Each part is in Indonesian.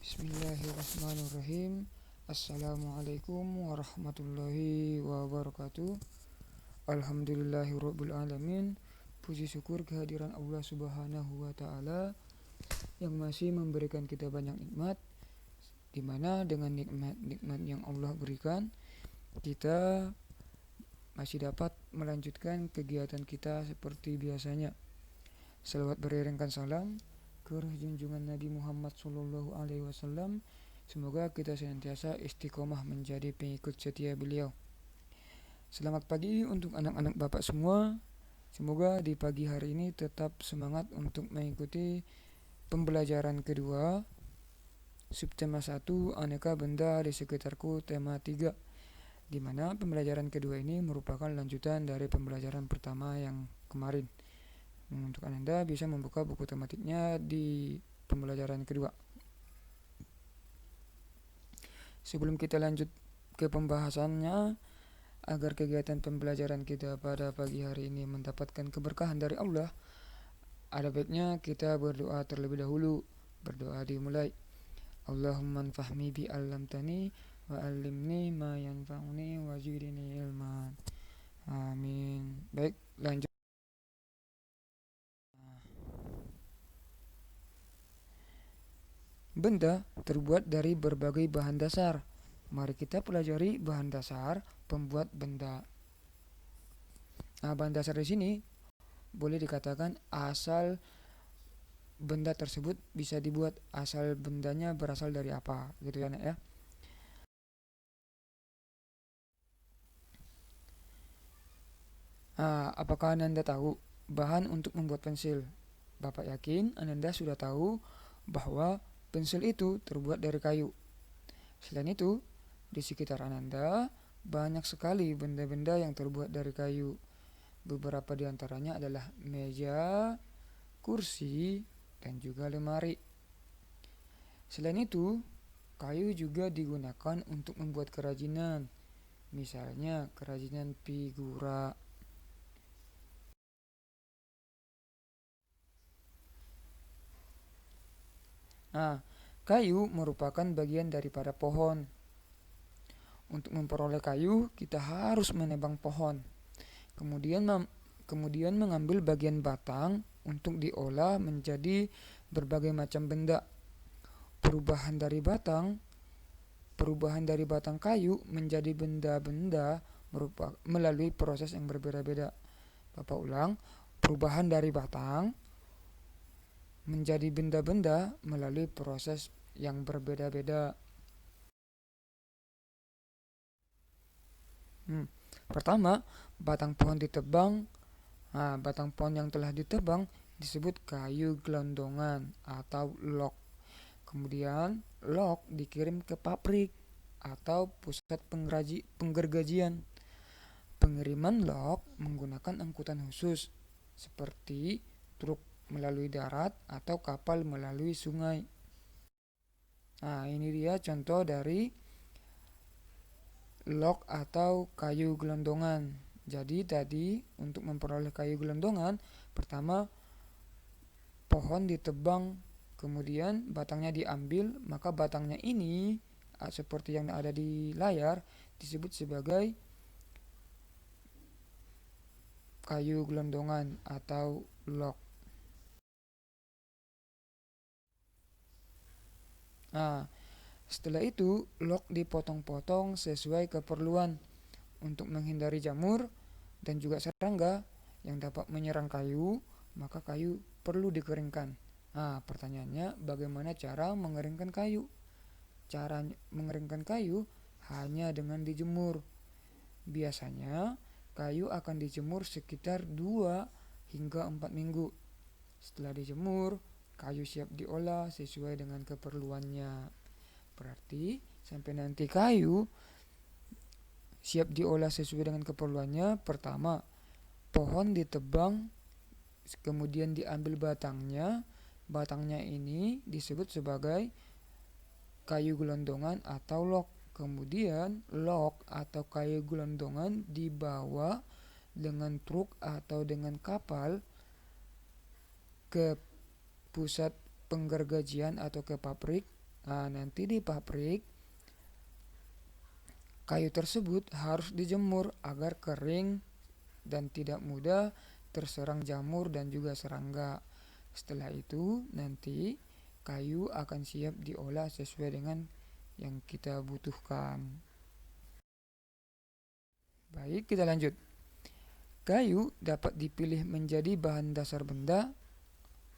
Bismillahirrahmanirrahim. Assalamualaikum warahmatullahi wabarakatuh. Alhamdulillahirabbil alamin. Puji syukur kehadiran Allah Subhanahu wa taala yang masih memberikan kita banyak nikmat, di mana dengan nikmat-nikmat yang Allah berikan, kita masih dapat melanjutkan kegiatan kita seperti biasanya. Selawat beriringkan salam ke junjungan Nabi Muhammad Sallallahu Alaihi Wasallam. Semoga kita senantiasa istiqomah menjadi pengikut setia beliau. Selamat pagi untuk anak-anak bapak semua. Semoga di pagi hari ini tetap semangat untuk mengikuti pembelajaran kedua subtema 1 aneka benda di sekitarku tema 3, di mana pembelajaran kedua ini merupakan lanjutan dari pembelajaran pertama yang kemarin. Untuk Anda bisa membuka buku tematiknya di pembelajaran kedua. Sebelum kita lanjut ke pembahasannya, agar kegiatan pembelajaran kita pada pagi hari ini mendapatkan keberkahan dari Allah, ada baiknya kita berdoa terlebih dahulu. Berdoa dimulai. Allahumma anfa'ni bi 'allamtani wa 'allimni ma yanfa'uni wa zidni ilman. Amin. Baik, lanjut. Benda terbuat dari berbagai bahan dasar. Mari kita pelajari bahan dasar pembuat benda. Bahan dasar di sini boleh dikatakan asal benda tersebut bisa dibuat, asal bendanya berasal dari apa, gitu ya. Apakah Anda tahu bahan untuk membuat pensil? Bapak yakin Anda sudah tahu bahwa pensil itu terbuat dari kayu. Selain itu, di sekitar Anda banyak sekali benda-benda yang terbuat dari kayu. Beberapa di antaranya adalah meja, kursi, dan juga lemari. Selain itu, kayu juga digunakan untuk membuat kerajinan. Misalnya kerajinan figura. Kayu merupakan bagian daripada pohon. Untuk memperoleh kayu, kita harus menebang pohon. Kemudian mengambil bagian batang untuk diolah menjadi berbagai macam benda. Perubahan dari batang kayu menjadi benda-benda melalui proses yang berbeda-beda. Bapak ulang, perubahan dari batang menjadi benda-benda melalui proses yang berbeda-beda. Pertama, batang pohon ditebang. Batang pohon yang telah ditebang disebut kayu gelondongan atau log. Kemudian log dikirim ke pabrik atau pusat penggergajian. Pengiriman log menggunakan angkutan khusus seperti truk melalui darat atau kapal melalui sungai. Ini dia contoh dari log atau kayu gelondongan. Jadi tadi untuk memperoleh kayu gelondongan, pertama pohon ditebang, kemudian batangnya diambil, maka batangnya ini seperti yang ada di layar disebut sebagai kayu gelondongan atau log. Setelah itu log dipotong-potong sesuai keperluan untuk menghindari jamur dan juga serangga yang dapat menyerang kayu, maka kayu perlu dikeringkan. Pertanyaannya, bagaimana cara mengeringkan kayu? Cara mengeringkan kayu hanya dengan dijemur. Biasanya kayu akan dijemur sekitar 2 hingga 4 minggu. Setelah dijemur, kayu siap diolah sesuai dengan keperluannya. Berarti sampai nanti kayu siap diolah sesuai dengan keperluannya, pertama pohon ditebang, kemudian diambil batangnya. Batangnya ini disebut sebagai kayu gelondongan atau log. Kemudian log atau kayu gelondongan dibawa dengan truk atau dengan kapal ke pusat penggergajian atau ke pabrik Nanti di pabrik kayu tersebut harus dijemur agar kering dan tidak mudah terserang jamur dan juga serangga. Setelah itu nanti kayu akan siap diolah sesuai dengan yang kita butuhkan. Baik, kita lanjut. Kayu dapat dipilih menjadi bahan dasar benda.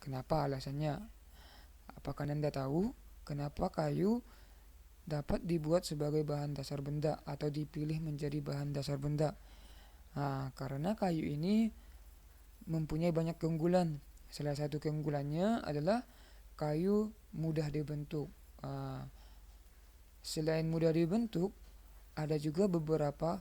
Kenapa alasannya? Apakah Anda tahu kenapa kayu dapat dibuat sebagai bahan dasar benda atau dipilih menjadi bahan dasar benda? Karena kayu ini mempunyai banyak keunggulan. Salah satu keunggulannya adalah kayu mudah dibentuk. Selain mudah dibentuk, ada juga beberapa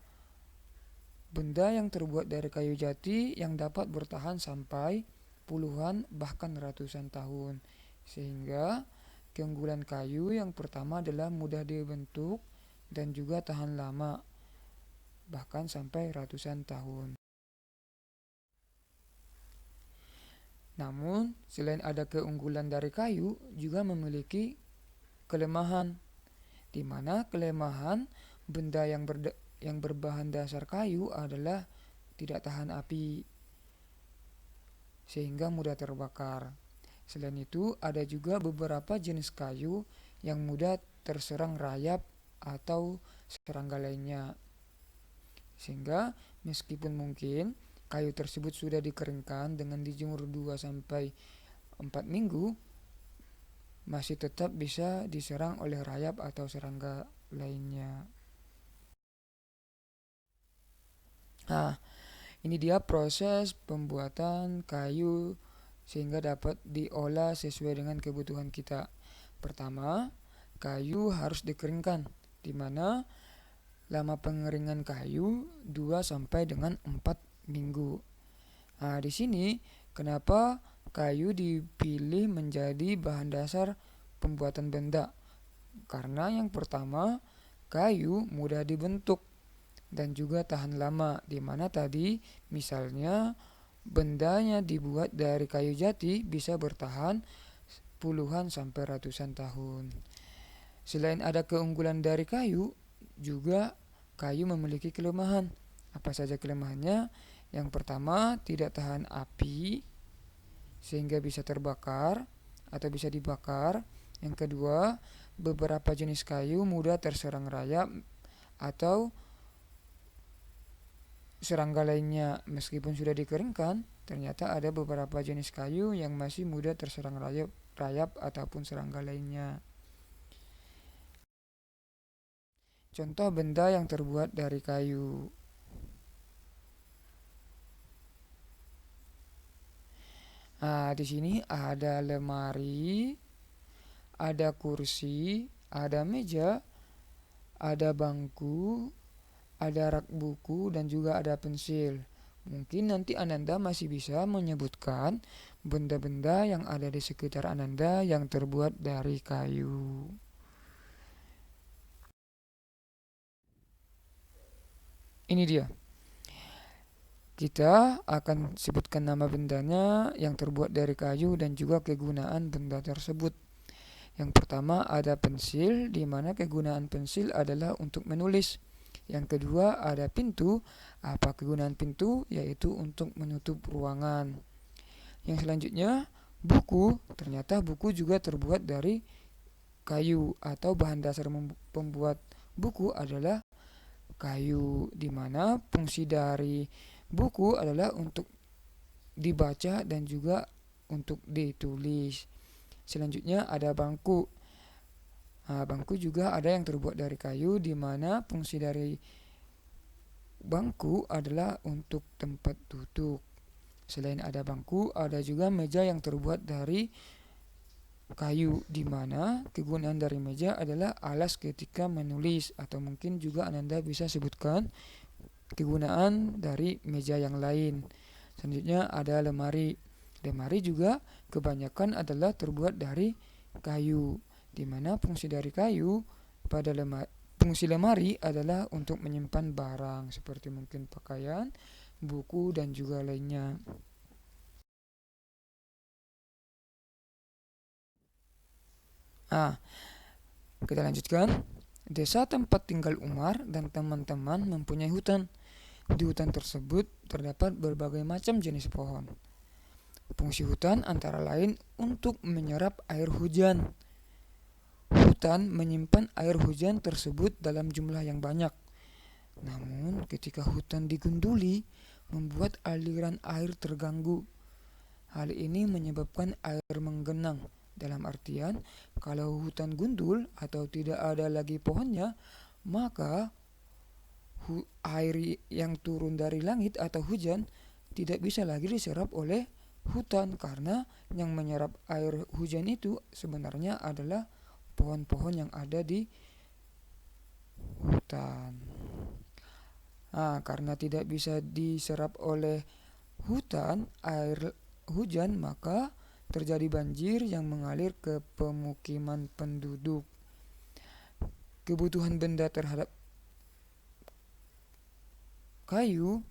benda yang terbuat dari kayu jati yang dapat bertahan sampai puluhan bahkan ratusan tahun. Sehingga keunggulan kayu yang pertama adalah mudah dibentuk dan juga tahan lama, bahkan sampai ratusan tahun. Namun, selain ada keunggulan dari kayu, juga memiliki kelemahan, di mana kelemahan benda yang berbahan dasar kayu adalah tidak tahan api, sehingga mudah terbakar. Selain itu, ada juga beberapa jenis kayu yang mudah terserang rayap atau serangga lainnya. Sehingga meskipun mungkin kayu tersebut sudah dikeringkan dengan dijemur 2-4 minggu, masih tetap bisa diserang oleh rayap atau serangga lainnya. Ini dia proses pembuatan kayu sehingga dapat diolah sesuai dengan kebutuhan kita. Pertama, kayu harus dikeringkan, di mana lama pengeringan kayu 2-4 minggu. Di sini kenapa kayu dipilih menjadi bahan dasar pembuatan benda? Karena yang pertama, kayu mudah dibentuk dan juga tahan lama, di mana tadi misalnya bendanya dibuat dari kayu jati bisa bertahan puluhan sampai ratusan tahun. Selain ada keunggulan dari kayu, juga kayu memiliki kelemahan. Apa saja kelemahannya? Yang pertama, tidak tahan api sehingga bisa terbakar atau bisa dibakar. Yang kedua, beberapa jenis kayu mudah terserang rayap atau serangga lainnya. Meskipun sudah dikeringkan, ternyata ada beberapa jenis kayu yang masih mudah terserang rayap ataupun serangga lainnya. Contoh benda yang terbuat dari kayu. Di sini ada lemari, ada kursi, ada meja, ada bangku, ada rak buku, dan juga ada pensil. Mungkin nanti Ananda masih bisa menyebutkan benda-benda yang ada di sekitar Ananda yang terbuat dari kayu. Ini dia. Kita akan sebutkan nama bendanya yang terbuat dari kayu dan juga kegunaan benda tersebut. Yang pertama ada pensil, di mana kegunaan pensil adalah untuk menulis. Yang kedua ada pintu. Apa kegunaan pintu? Yaitu untuk menutup ruangan. Yang selanjutnya buku. Ternyata buku juga terbuat dari kayu atau bahan dasar pembuat buku adalah kayu, di mana fungsi dari buku adalah untuk dibaca dan juga untuk ditulis. Selanjutnya ada bangku. Bangku juga ada yang terbuat dari kayu, di mana fungsi dari bangku adalah untuk tempat duduk. Selain ada bangku, ada juga meja yang terbuat dari kayu, di mana kegunaan dari meja adalah alas ketika menulis, atau mungkin juga Ananda bisa sebutkan kegunaan dari meja yang lain. Selanjutnya ada lemari. Lemari juga kebanyakan adalah terbuat dari kayu, di mana fungsi dari kayu pada fungsi lemari adalah untuk menyimpan barang seperti mungkin pakaian, buku, dan juga lainnya. Kita lanjutkan. Desa tempat tinggal Umar dan teman-teman mempunyai hutan. Di hutan tersebut terdapat berbagai macam jenis pohon. Fungsi hutan antara lain untuk menyerap air hujan. Hutan menyimpan air hujan tersebut dalam jumlah yang banyak. Namun, ketika hutan digunduli, membuat aliran air terganggu. Hal ini menyebabkan air menggenang. Dalam artian, kalau hutan gundul atau tidak ada lagi pohonnya, maka air yang turun dari langit atau hujan tidak bisa lagi diserap oleh hutan, karena yang menyerap air hujan itu sebenarnya adalah pohon-pohon yang ada di hutan. Karena tidak bisa diserap oleh hutan air hujan, maka terjadi banjir yang mengalir ke pemukiman penduduk. Kebutuhan benda terhadap kayu,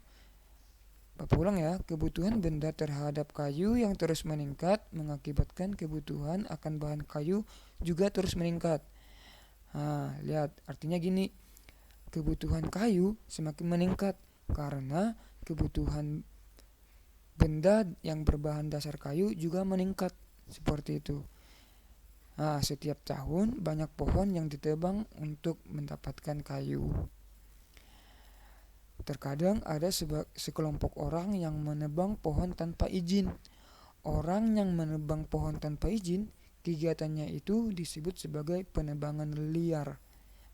Bapak ulang ya, kebutuhan benda terhadap kayu yang terus meningkat mengakibatkan kebutuhan akan bahan kayu juga terus meningkat. Lihat, artinya gini, kebutuhan kayu semakin meningkat karena kebutuhan benda yang berbahan dasar kayu juga meningkat. Seperti itu. Setiap tahun banyak pohon yang ditebang untuk mendapatkan kayu. Terkadang ada sekelompok orang yang menebang pohon tanpa izin. Orang yang menebang pohon tanpa izin, kegiatannya itu disebut sebagai penebangan liar.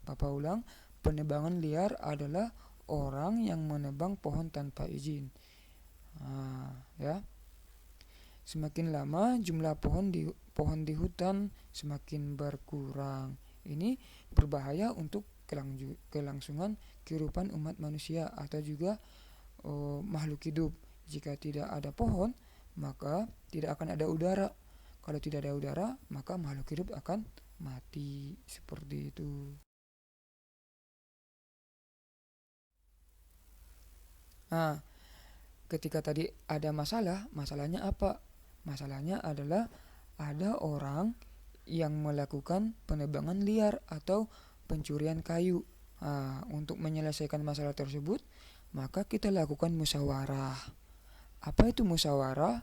Bapak ulang, penebangan liar adalah orang yang menebang pohon tanpa izin. Ya. Semakin lama jumlah pohon di hutan semakin berkurang. Ini berbahaya untuk kelangsungan kehidupan umat manusia atau juga makhluk hidup. Jika tidak ada pohon, maka tidak akan ada udara. Kalau tidak ada udara, maka makhluk hidup akan mati. Seperti itu. Ketika tadi ada masalahnya apa? Masalahnya adalah ada orang yang melakukan penebangan liar atau pencurian kayu. Untuk menyelesaikan masalah tersebut, maka kita lakukan musyawarah. Apa itu musyawarah?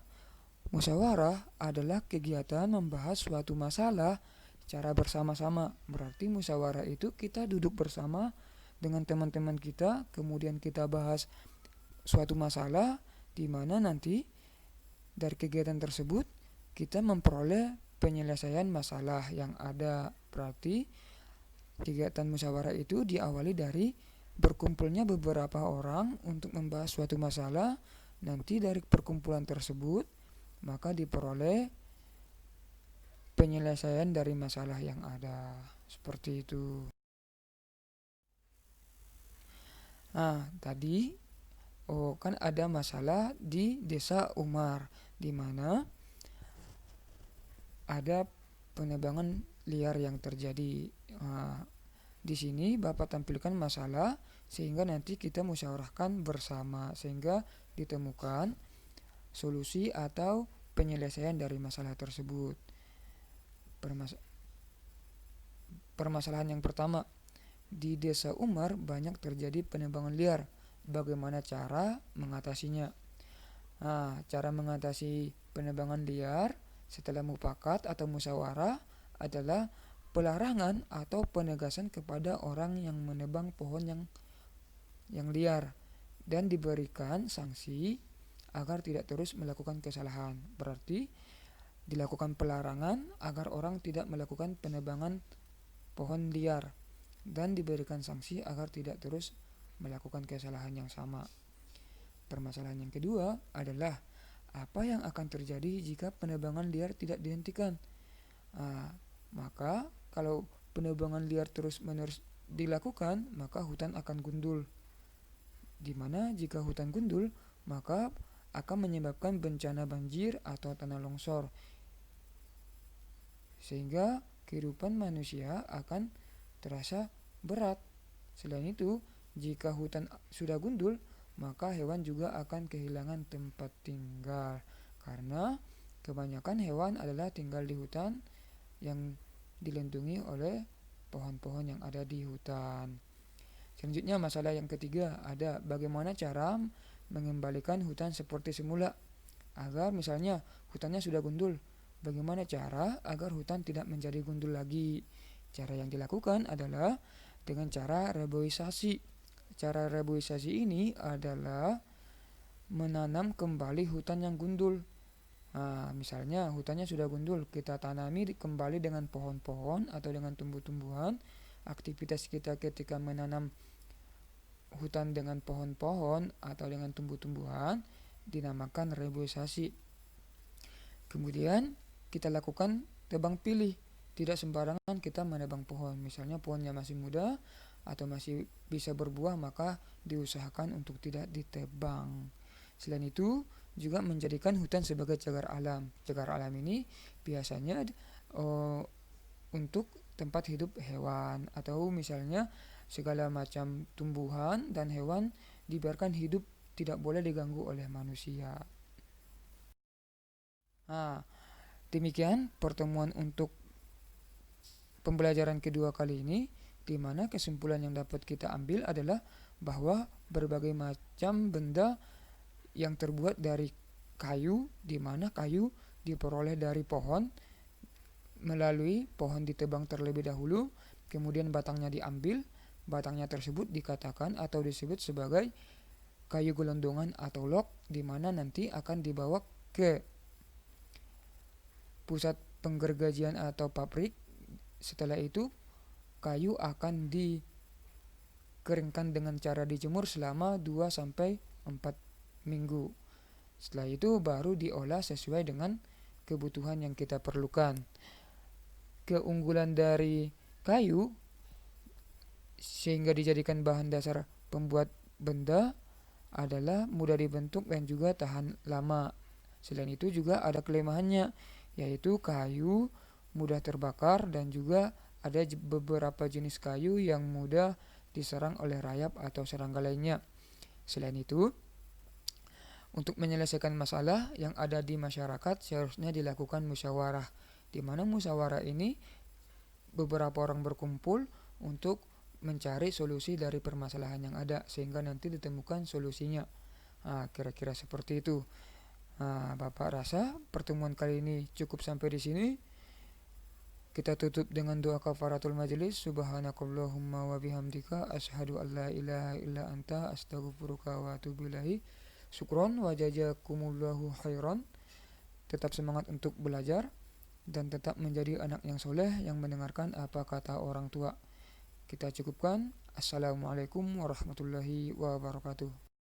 Musyawarah adalah kegiatan membahas suatu masalah secara bersama-sama. Berarti musyawarah itu kita duduk bersama dengan teman-teman kita, kemudian kita bahas suatu masalah di mana nanti dari kegiatan tersebut kita memperoleh penyelesaian masalah yang ada. Berarti kegiatan musyawarah itu diawali dari berkumpulnya beberapa orang untuk membahas suatu masalah. Nanti dari perkumpulan tersebut maka diperoleh penyelesaian dari masalah yang ada. Seperti itu. Tadi kan ada masalah di desa Umar, di mana ada penebangan liar yang terjadi. Di sini Bapak tampilkan masalah sehingga nanti kita musyawarahkan bersama sehingga ditemukan solusi atau penyelesaian dari masalah tersebut. Permasalahan yang pertama, di desa Umar banyak terjadi penebangan liar. Bagaimana cara mengatasinya? Cara mengatasi penebangan liar setelah mufakat atau musyawarah adalah pelarangan atau penegasan kepada orang yang menebang pohon yang liar dan diberikan sanksi agar tidak terus melakukan kesalahan. Berarti dilakukan pelarangan agar orang tidak melakukan penebangan pohon liar dan diberikan sanksi agar tidak terus melakukan kesalahan yang sama. Permasalahan yang kedua adalah apa yang akan terjadi jika penebangan liar tidak dihentikan. Maka kalau penebangan liar terus-menerus dilakukan, maka hutan akan gundul. Di mana jika hutan gundul, maka akan menyebabkan bencana banjir atau tanah longsor. Sehingga kehidupan manusia akan terasa berat. Selain itu, jika hutan sudah gundul, maka hewan juga akan kehilangan tempat tinggal. Karena kebanyakan hewan adalah tinggal di hutan yang dilindungi oleh pohon-pohon yang ada di hutan. Selanjutnya masalah yang ketiga ada bagaimana cara mengembalikan hutan seperti semula agar misalnya hutannya sudah gundul. Bagaimana cara agar hutan tidak menjadi gundul lagi? Cara yang dilakukan adalah dengan cara reboisasi. Cara reboisasi ini adalah menanam kembali hutan yang gundul. Nah, misalnya hutannya sudah gundul, kita tanami kembali dengan pohon-pohon atau dengan tumbuh-tumbuhan. Aktivitas kita ketika menanam hutan dengan pohon-pohon atau dengan tumbuh-tumbuhan dinamakan reboisasi. Kemudian kita lakukan tebang pilih. Tidak sembarangan kita menebang pohon. Misalnya pohonnya masih muda atau masih bisa berbuah, maka diusahakan untuk tidak ditebang. Selain itu, juga menjadikan hutan sebagai cagar alam. Cagar alam ini biasanya untuk tempat hidup hewan atau misalnya segala macam tumbuhan dan hewan dibiarkan hidup, tidak boleh diganggu oleh manusia. Nah, demikian pertemuan untuk pembelajaran kedua kali ini, di mana kesimpulan yang dapat kita ambil adalah bahwa berbagai macam benda yang terbuat dari kayu, di mana kayu diperoleh dari pohon, melalui pohon ditebang terlebih dahulu, kemudian batangnya diambil. Batangnya tersebut dikatakan atau disebut sebagai kayu gelondongan atau log, di mana nanti akan dibawa ke pusat penggergajian atau pabrik. Setelah itu kayu akan dikeringkan dengan cara dijemur selama 2-4 minggu. Setelah itu baru diolah sesuai dengan kebutuhan yang kita perlukan. Keunggulan dari kayu sehingga dijadikan bahan dasar pembuat benda adalah mudah dibentuk dan juga tahan lama. Selain itu juga ada kelemahannya, yaitu kayu mudah terbakar dan juga ada beberapa jenis kayu yang mudah diserang oleh rayap atau serangga lainnya. Selain itu, untuk menyelesaikan masalah yang ada di masyarakat seharusnya dilakukan musyawarah, di mana musyawarah ini beberapa orang berkumpul untuk mencari solusi dari permasalahan yang ada sehingga nanti ditemukan solusinya. Kira-kira seperti itu. Bapak rasa pertemuan kali ini cukup sampai di sini. Kita tutup dengan doa kafaratul majelis. Subhanakallahumma wa bihamdika asyhadu an la ilaha illa anta astaghfiruka wa atubu ilaik. Syukron wa jazakumullahu khairan. Tetap semangat untuk belajar dan tetap menjadi anak yang soleh yang mendengarkan apa kata orang tua. Kita cukupkan. Assalamualaikum warahmatullahi wabarakatuh.